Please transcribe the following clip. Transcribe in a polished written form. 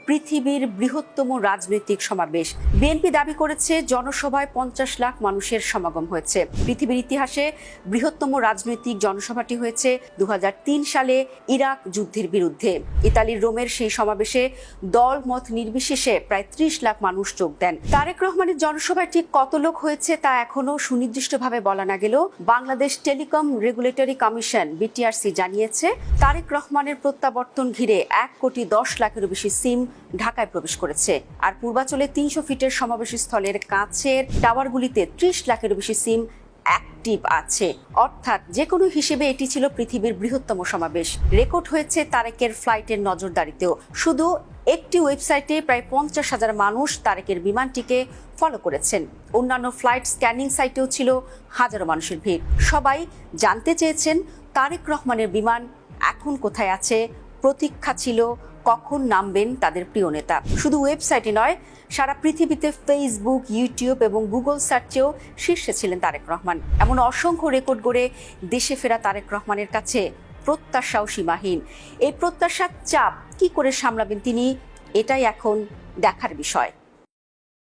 পৃথিবীর বৃহত্তম রাজনৈতিক সমাবেশ। বিএনপি দাবি করেছে জনসভায় 50 লাখ মানুষের সমাগম হয়েছে। পৃথিবীর ইতিহাসে বৃহত্তম রাজনৈতিক জনসভাটি হয়েছে 2003 সালে ইরাক যুদ্ধের বিরুদ্ধে। ইতালির রোমের সেই সমাবেশে দল মত নির্বিশেষে প্রায় 30 লাখ মানুষ যোগ দেন। তারেক রহমানের জনসভায় ঠিক কত লোক হয়েছে তা এখনো সুনির্দিষ্টভাবে বলা না গেলেও Bangladesh telecom regulatory commission BTRC জানিয়েছে তারেক রহমানের প্রত্যাবর্তন ঘিরে 1,10 লাখেরও বেশি সিম ঢাকায় প্রবেশ করেছে। আর পূর্বাচলে 300 ফিটের সমাবেশ স্থলের কাছের টাওয়ারগুলিতে 30 লাখেরও বেশি সিম অ্যাক্টিভ আছে। অর্থাৎ যে কোনো হিসেবে এটি ছিল পৃথিবীর বৃহত্তম সমাবেশ। রেকর্ড হয়েছে তারেকের ফ্লাইটের নজরদারিতেও। শুধু একটি ওয়েবসাইটে প্রায় 50,000 মানুষ তারেকের বিমানটিকে ফলো করেছেন। অন্যান্য ফ্লাইট স্ক্যানিং সাইটেও ছিল হাজারো মানুষের ভিড়। সবাই জানতে চেয়েছেন তারেক রহমানের বিমান এখন কোথায় আছে। প্রতীক্ষা ছিল কখন নামবেন তাদের প্রিয় নেতা। শুধু ওয়েবসাইটে নয়, সারা পৃথিবীতে ফেসবুক, ইউটিউব এবং গুগল সার্চেও শীর্ষে ছিলেন তারেক রহমান। এমন অসংখ্য রেকর্ড গড়ে দেশে ফেরা তারেক রহমানের কাছে প্রত্যাশাও সীমাহীন। এই প্রত্যাশার চাপ কি করে সামলাবেন তিনি, এটাই এখন দেখার বিষয়।